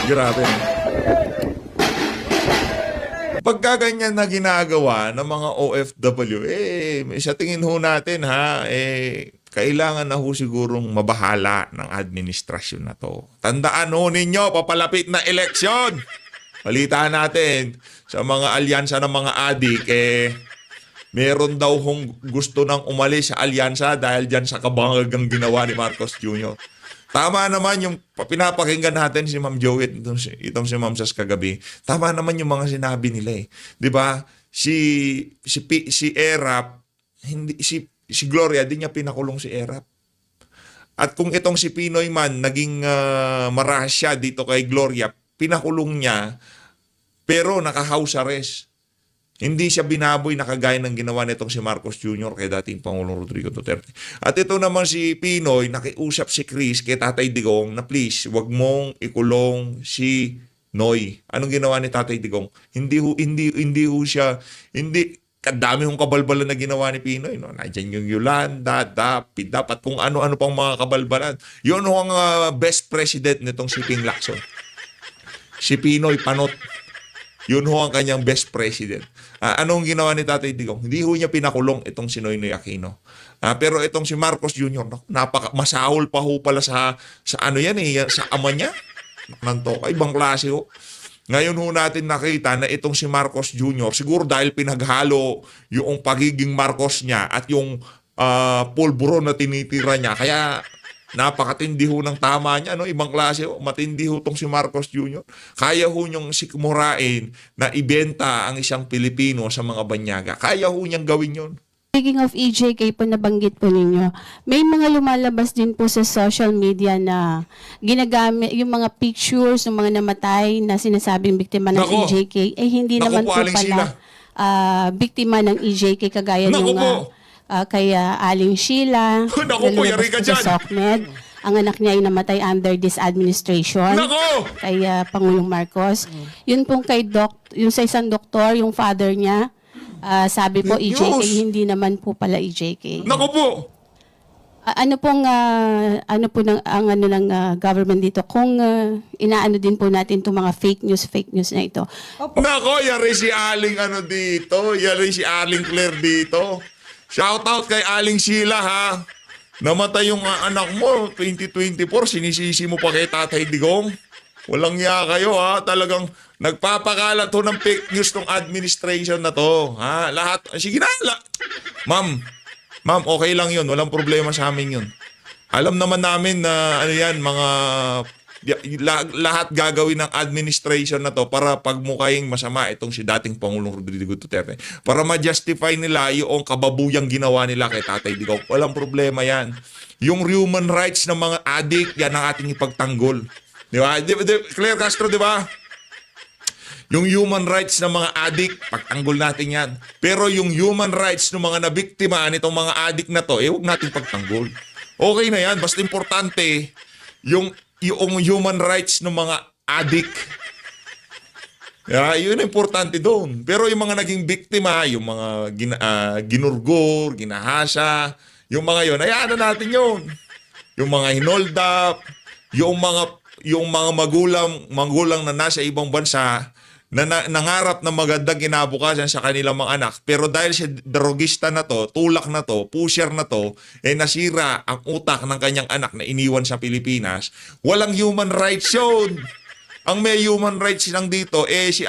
Grabe. Pagka ganyan na ginagawa ng mga OFW, sa tingin ho natin ha, kailangan na ho sigurong mabahala ng administrasyon na to. Tandaan ho ninyo, papalapit na eleksyon. Balita natin sa mga alyansa ng mga adik, meron daw hong gusto nang umalis sa alyansa dahil dyan sa kabangagang ginawa ni Marcos Jr. Tama naman yung pinapakinggan natin si Ma'am Joey, itong si Ma'am Sas kagabi. Tama naman yung mga sinabi nila eh. 'Di ba? Si Erap, hindi si Gloria din niya pinakulong si Erap. At kung itong si Pinoy man naging marasya dito kay Gloria, pinakulong niya pero naka-house arrest. Hindi siya binaboy na kagaya ng ginawa nitong si Marcos Jr. kay dating Pangulong Rodrigo Duterte. At ito naman si Pinoy, nakiusap si Chris kay Tatay Digong na please, wag mong ikulong si Noy. Anong ginawa ni Tatay Digong? Hindi ho siya, kadami hong kabalbalan na ginawa ni Pinoy. No? Nandiyan yung Yolanda, dapat kung ano-ano pang mga kabalbalan. Yun ho ang best president nitong si Ping Lacson. Si Pinoy Panot. Yun ho ang kanyang best president. Anong ginawa ni Tatay Digong? Hindi ho niya pinakulong itong si Noynoy Aquino. Pero itong si Marcos Jr., masahol pa ho pala sa ano yan sa ama niya. Nantoka, ibang klase ho. Ngayon ho natin nakita na itong si Marcos Jr., siguro dahil pinaghalo yung pagiging Marcos niya at yung pulburo na tinitira niya. Kaya napakatindi ho ng tama niya, no? Ibang klase ho, matindi ho tong si Marcos Jr. Kaya ho niyong sikmurain na ibenta ang isang Pilipino sa mga banyaga. Kaya ho niyang gawin yon. Speaking of EJK po, nabanggit po ninyo, may mga lumalabas din po sa social media na ginagamit yung mga pictures ng mga namatay na sinasabing biktima ng EJK, hindi naman po pala biktima ng EJK kagaya ng kay Aling Sheila, sa SOCMED. Ang anak niya ay namatay under this administration. Kay Pangulong Marcos. Yun pong yung sa isang doktor, yung father niya, sabi po EJK, hindi naman po pala EJK. Nako po! Ano ng government dito kung inaano din po natin itong mga fake news na ito. Nako, yari si Aling dito, yari si Aling Claire dito. Shout out kay Aling Sheila ha. Namatay yung anak mo 2024, sinisisi mo pa kay Tatay Digong. Walang ya kayo ha. Talagang nagpapakalat to ng fake news ng administration na to. Ha? Lahat. Sige na. Ma'am, okay lang yun. Walang problema sa amin yun. Alam naman namin na lahat gagawin ng administration na to para pagmukhaying masama itong si dating Pangulong Rodrigo Duterte. Para ma-justify nila yung kababuyang ginawa nila kay Tatay Digong. Walang problema yan. Yung human rights ng mga adik, yan ang ating ipagtanggol. Di ba? Claire Castro, di ba? Yung human rights ng mga adik, pagtanggol natin yan. Pero yung human rights ng mga nabiktima nitong mga adik na to, huwag natin pagtanggol. Okay na yan. Basta importante, yung human rights ng mga adik. Yun ang importante doon. Pero yung mga naging biktima, yung mga ginurgur, ginahasa, yung mga yun, hayaan na natin yun. Yung mga hinold up, yung mga magulang na nasa ibang bansa na nangarap na magandang kinabukasan sa kanilang mga anak. Pero dahil sa drogista na to, tulak na to, pusher na to, nasira ang utak ng kanyang anak na iniwan sa Pilipinas, walang human rights yun. Ang may human rights lang dito, si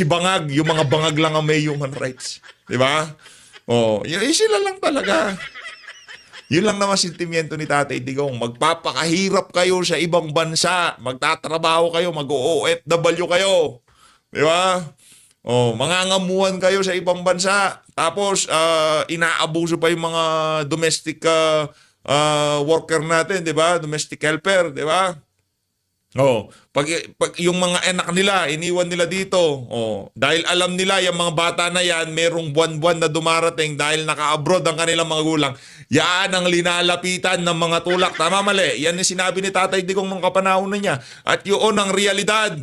bangag, yung mga bangag lang ang may human rights. Di ba? Sila lang talaga. Yun lang naman sentimiento ni Tatay Digong. Magpapakahirap kayo sa ibang bansa. Magtatrabaho kayo, mag-OFW kayo. Di ba? Mangangamuhan kayo sa ibang bansa. Tapos, inaabuso pa yung mga domestic worker natin, di ba? Domestic helper, di ba? Pag yung mga anak nila, iniwan nila dito. Dahil alam nila, yung mga bata na yan, merong buwan-buwan na dumarating dahil naka-abroad ang kanilang mga gulang. Yan ang linalapitan ng mga tulak. Tama, mali. Yan yung sinabi ni Tatay Digong mga kapanahon na niya. At yun ang realidad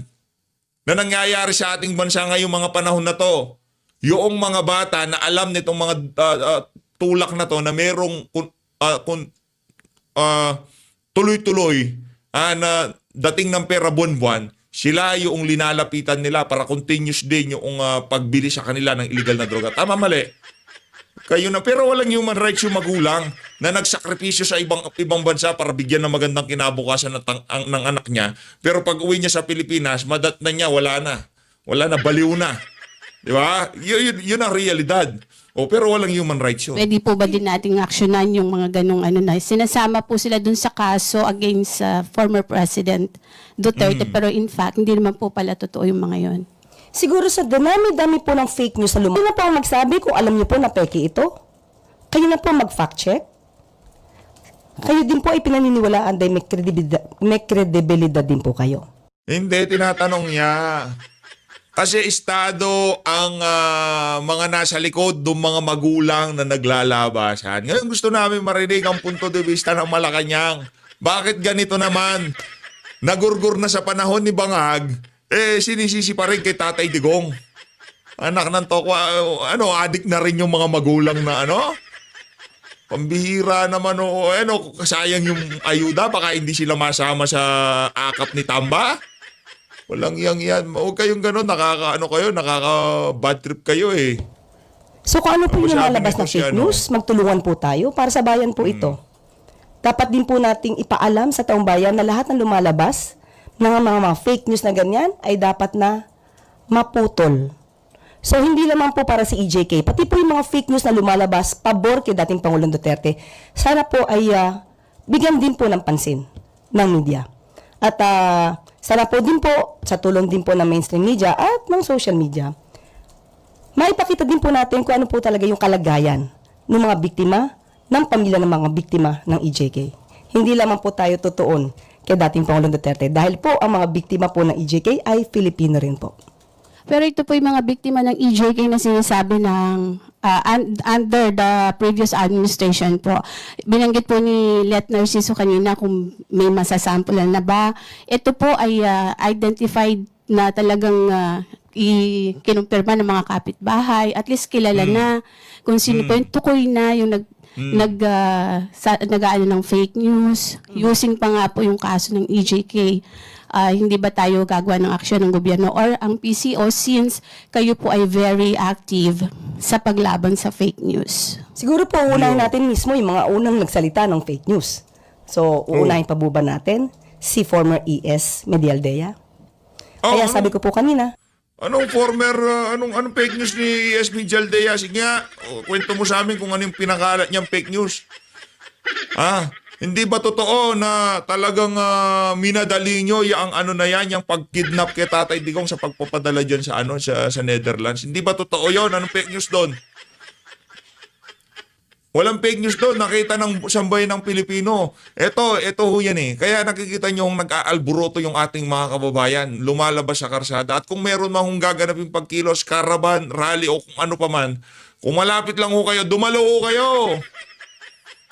na nangyayari sa ating bansa ngayong mga panahon na to. Yung mga bata na alam nitong mga tulak na to na merong tuloy-tuloy na dating ng pera buwan-buwan, sila yung linalapitan nila para continuous din yung pagbili sa kanila ng illegal na droga. Tama, mali? Kayo na, pero walang human rights yung magulang na nagsakripisyo sa ibang bansa para bigyan ng magandang kinabukasan ng anak niya. Pero pag uwi niya sa Pilipinas, madat na niya, wala na. Wala na, baliw na. Di ba? Yun ang realidad. Pero walang human rights yun. Pwede po ba din nating aksyonan yung mga ganong na sinasama po sila dun sa kaso against former President Duterte, pero in fact, hindi naman po pala totoo yung mga yon. Siguro sa dami-dami po ng fake news sa lumabas. Kayo na po ang magsabi kung alam niyo po na peke ito. Kayo na po mag-fact check. Kayo din po ay pinaniniwalaan dahil may kredibilidad din po kayo. Hindi, tinatanong niya. Kasi estado ang mga nasa likod ng mga magulang na naglalabasan. Ngayon gusto namin marinig ang punto de vista ng Malacanang. Bakit ganito naman? Nagurgur na sa panahon ni Bangag, sinisisi pa rin kay Tatay Digong. Anak ng toko, adik na rin yung mga magulang na pambihira naman sayang yung ayuda, baka hindi sila masama sa akap ni Tamba. Walang yan. Huwag kayong gano'n, nakaka-bad trip kayo eh. So kung ano po yung Sabi lalabas ni ng fake Luciano, news, magtulungan po tayo para sa bayan po ito. Dapat din po nating ipaalam sa taong bayan na lahat ng lumalabas ng mga fake news na ganyan ay dapat na maputol. So hindi naman po para si EJK, pati po yung mga fake news na lumalabas pabor kay dating Pangulong Duterte, sana po ay bigyan din po ng pansin ng media. At sana po din po, sa tulong din po ng mainstream media at ng social media, maipakita din po natin kung ano po talaga yung kalagayan ng mga biktima, ng pamilya ng mga biktima ng EJK. Hindi lamang po tayo tutuon kay dating Pangulong Duterte dahil po ang mga biktima po ng EJK ay Filipino rin po. Pero ito po yung mga biktima ng EJK na sinasabi ng under the previous administration po. Binanggit po ni Let Narciso kanina kung may masasampulan na ba. Ito po ay identified na talagang kinumpirma ng mga kapitbahay. At least kilala na kung sino po yung tukoy na yung nag-aano ng fake news. Using pa nga po yung kaso ng EJK. Hindi ba tayo gagawa ng aksyon ng gobyerno or ang PCO since kayo po ay very active sa paglaban sa fake news? Siguro po unahin natin mismo yung mga unang nagsalita ng fake news. So, uunahin pa ba natin si former ES Medialdea? Kaya sabi ko po kanina, Anong fake news ni ES Medialdea? Sige nga, kwento mo sa amin kung ano yung pinakalat niyang fake news. Hindi ba totoo na talagang minadali nyo yung yung pagkidnap kay Tatay Digong sa pagpapadala dyan sa Netherlands? Hindi ba totoo yun? Anong fake news doon? Walang fake news doon. Nakita ng sambayan ng Pilipino. Ito ho yan eh. Kaya nakikita nyo nag-aalburoto yung ating mga kababayan. Lumalabas sa karsada. At kung meron mang gaganapin pagkilos, caravan, rally o kung ano pa man, kung malapit lang ho kayo, dumalo ho kayo.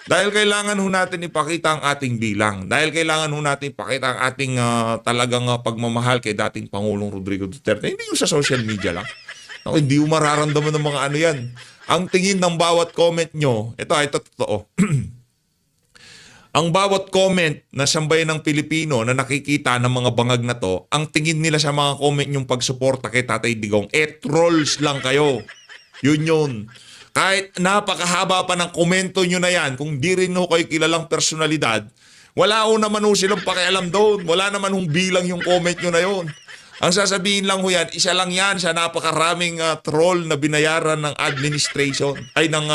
Dahil kailangan ho natin ipakita ang ating bilang. Dahil kailangan ho natin ipakita ang ating talagang pagmamahal kay dating Pangulong Rodrigo Duterte. Hindi yung sa social media lang. Hindi mo mararamdaman ng mga yan. Ang tingin ng bawat comment nyo, ito totoo. Ang bawat comment na sambayan ng Pilipino na nakikita ng mga bangag na to, ang tingin nila sa mga comment nyong pagsuporta kay Tatay Digong, trolls lang kayo. Yun. Kahit napakahaba pa ng komento nyo na yan, kung di rin ho kayo kilalang personalidad, wala ho naman ho silang pakialam doon. Wala naman hong bilang yung comment nyo na yun. Ang sasabihin lang ho yan, isa lang yan sa napakaraming troll na binayaran ng administration, ay ng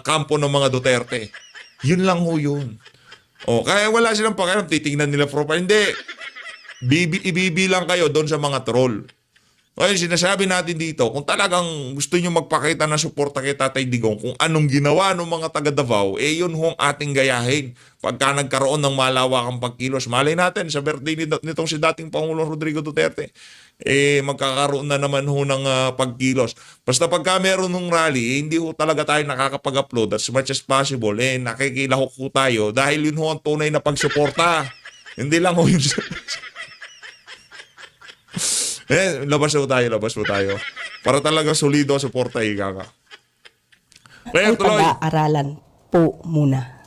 kampo ng mga Duterte. Yun lang ho yun. Kaya wala silang pakialam, titingnan nila profile. Hindi. Ibibilang kayo doon sa mga troll. Kaya sinasabi natin dito, kung talagang gusto nyo magpakita ng suporta kay Tatay Digong, kung anong ginawa ng mga taga Davao, yun ho ang ating gayahin. Pagka nagkaroon ng malawakang pagkilos, malay natin, sa birthday nitong si dating Pangulong Rodrigo Duterte, magkakaroon na naman ho ng pagkilos. Basta pagka meron ng rally, hindi ho talaga tayo nakakapag-upload as much as possible. Nakikilahok ho tayo dahil yun ho ang tunay na pagsuporta. Hindi lang ho yun. Labas mo tayo. Para talaga solido ang suporta, Kaya ay pag-aaralan po muna.